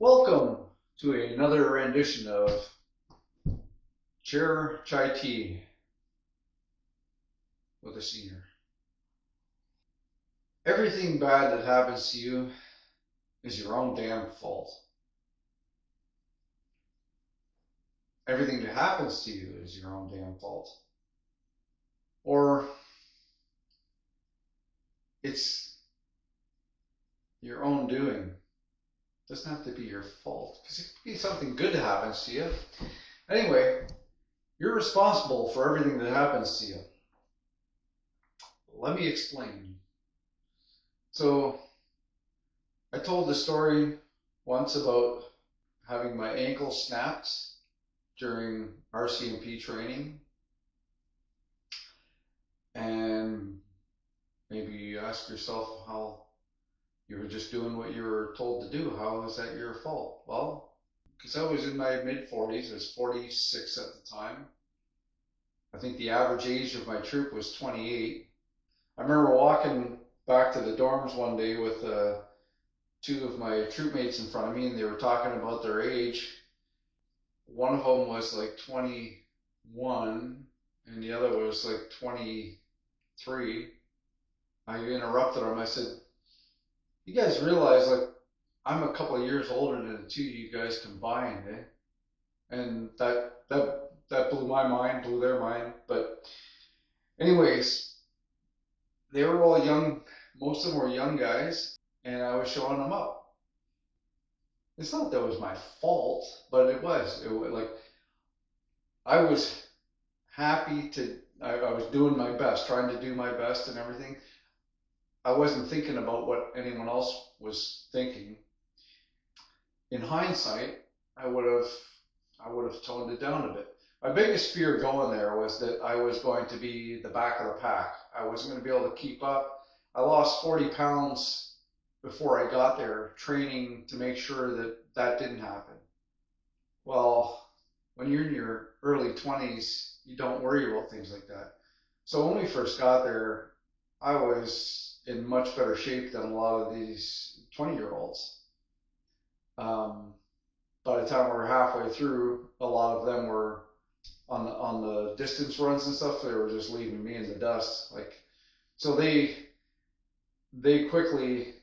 Welcome to another rendition of Chair Chai Tea with a senior. Everything bad that happens to you is your own damn fault. Everything that happens to you is your own damn fault. Or it's your own doing. It doesn't have to be your fault because it could be something good that happens to you. Anyway, you're responsible for everything that happens to you. Let me explain. So, I told the story once about having my ankle snapped during RCMP training. And maybe you ask yourself how you were just doing what you were told to do. How is that your fault? Well, because I was in my mid-40s, I was 46 at the time. I think the average age of my troop was 28. I remember walking back to the dorms one day with two of my troop mates in front of me, and they were talking about their age. One of them was like 21, and the other was like 23. I interrupted them. I said, "You guys realize, like, I'm a couple of years older than the two of you guys combined, eh?" And that blew my mind, blew their mind. But anyways, they were all young. Most of them were young guys, and I was showing them up. It's not that it was my fault, but it was. It was like I was happy to. I was doing my best, trying to do my best and everything. I wasn't thinking about what anyone else was thinking. In hindsight, I would have toned it down a bit. My biggest fear going there was that I was going to be the back of the pack. I wasn't going to be able to keep up. I lost 40 pounds before I got there, training to make sure that that didn't happen. Well, when you're in your early 20s, you don't worry about things like that. So when we first got there, I was in much better shape than a lot of these 20-year-olds. By the time we were halfway through, a lot of them were on the distance runs and stuff. They were just leaving me in the dust. Like, so they quickly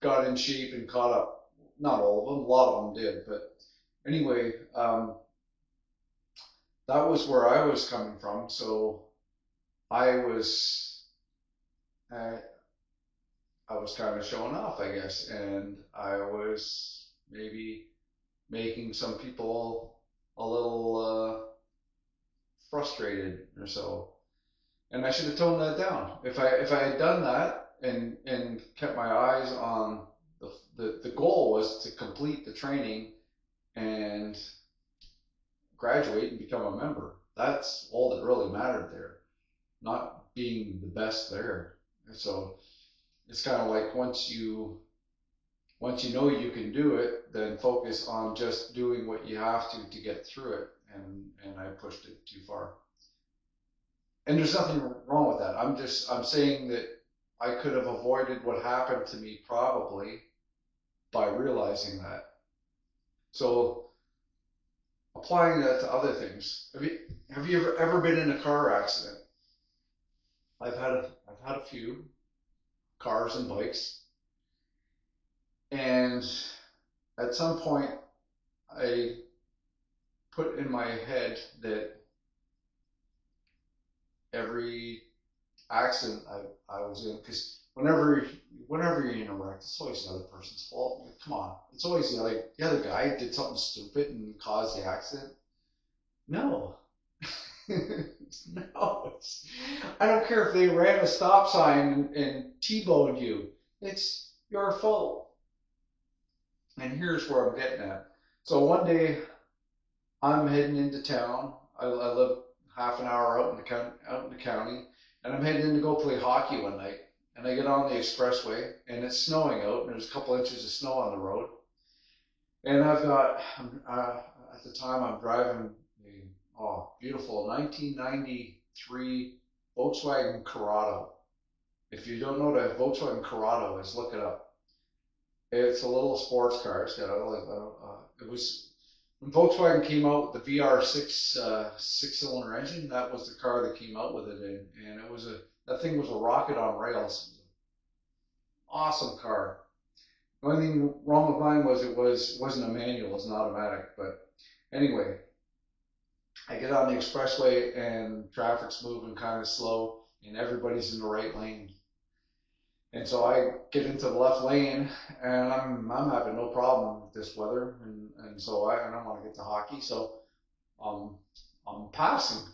got in shape and caught up. Not all of them, a lot of them did. But anyway, that was where I was coming from. So I was I, I was kind of showing off, I guess, and I was maybe making some people a little frustrated or so. And I should have toned that down. If I had done that and kept my eyes on the goal was to complete the training and graduate and become a member. That's all that really mattered there, not being the best there. And so it's kind of like once you know you can do it, then focus on just doing what you have to get through it. And I pushed it too far. And there's nothing wrong with that. I'm saying that I could have avoided what happened to me probably by realizing that. So applying that to other things. Have you ever been in a car accident? I've had a few cars and bikes. And at some point I put in my head that every accident I was in, because whenever you're in a wreck, it's always the other person's fault. I mean, come on, it's always the other guy did something stupid and caused the accident. No, no, I don't care if they ran a stop sign and T-boned you. It's your fault. And here's where I'm getting at. So one day I'm heading into town. I live half an hour out in the county, and I'm heading in to go play hockey one night. And I get on the expressway, and it's snowing out, and there's a couple inches of snow on the road. And I've got, at the time, I'm driving a beautiful 1993 Volkswagen Corrado. If you don't know what a Volkswagen Corrado is, look it up. It's a little sports car. It's got it was when Volkswagen came out with the VR6 six-cylinder engine. That was the car that came out with it, and it was a that thing was a rocket on rails. It was an awesome car. The only thing wrong with mine was wasn't a manual, it's an automatic. But anyway, I get on the expressway and traffic's moving kind of slow, and everybody's in the right lane. And so I get into the left lane, and I'm having no problem with this weather, and so I don't want to get to hockey, so um, I'm passing.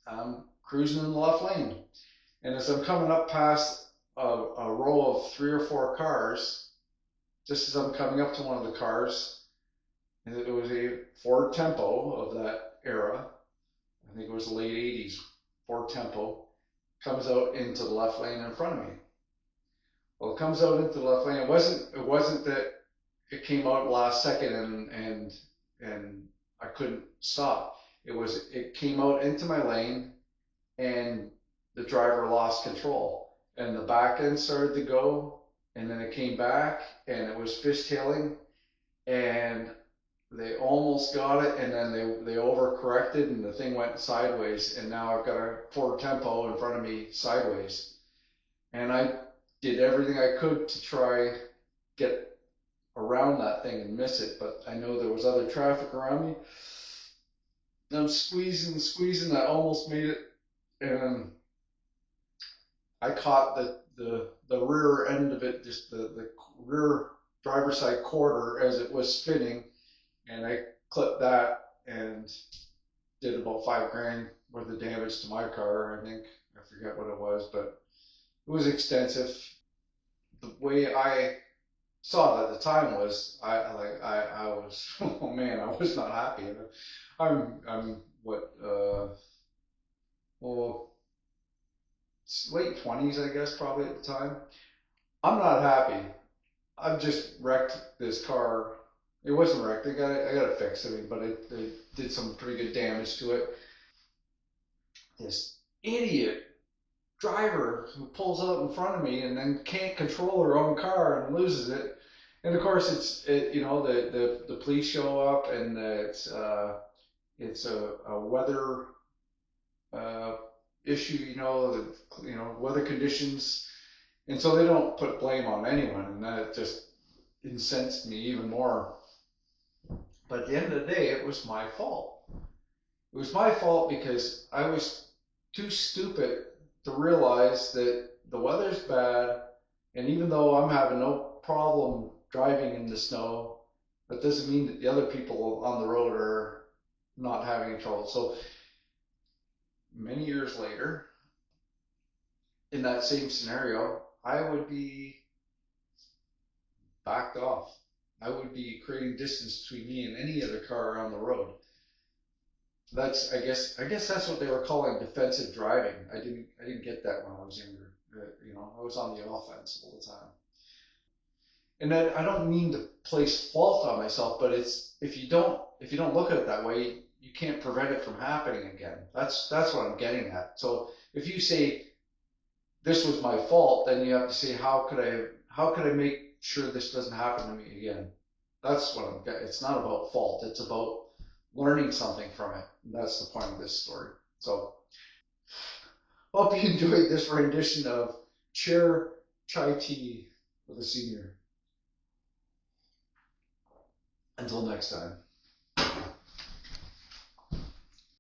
I'm cruising in the left lane, and as I'm coming up past a row of three or four cars, just as I'm coming up to one of the cars, and it was a Ford Tempo of that era. I think it was the late '80s. Ford Tempo comes out into the left lane in front of me. Well, it comes out into the left lane. It wasn't that it came out last second and I couldn't stop. It came out into my lane and the driver lost control and the back end started to go and then it came back and it was fishtailing and they almost got it and then they overcorrected and the thing went sideways and now I've got a Ford Tempo in front of me sideways and I did everything I could to try get around that thing and miss it, but I know there was other traffic around me. And I'm squeezing, squeezing. I almost made it, and I caught the rear end of it, just the rear driver's side quarter as it was spinning, and I clipped that and did about 5 grand worth of damage to my car. I think I forget what it was, but it was extensive. The way I saw it at the time was I was oh man I was not happy. I'm what well late 20s I guess probably at the time. I'm not happy. I've just wrecked this car. It wasn't wrecked. I got it fixed. I mean, but it did some pretty good damage to it. This idiot driver who pulls out in front of me and then can't control her own car and loses it. And of course, the police show up and it's a weather uh, issue, weather conditions, and so they don't put blame on anyone, and that just incensed me even more. But at the end of the day, it was my fault. It was my fault because I was too stupid to realize that the weather's bad, and even though I'm having no problem driving in the snow, that doesn't mean that the other people on the road are not having trouble. So many years later, in that same scenario, I would be backed off. I would be creating distance between me and any other car on the road. I guess that's what they were calling defensive driving. I didn't get that when I was younger. I was on the offense all the time. And I don't mean to place fault on myself, but it's if you don't look at it that way, you can't prevent it from happening again. That's what I'm getting at. So if you say this was my fault, then you have to say how could I make sure this doesn't happen to me again? That's what I'm getting. It's not about fault. It's about learning something from it. And that's the point of this story. So hope you enjoyed this rendition of Chair Chai Tea with a Senior. Until next time.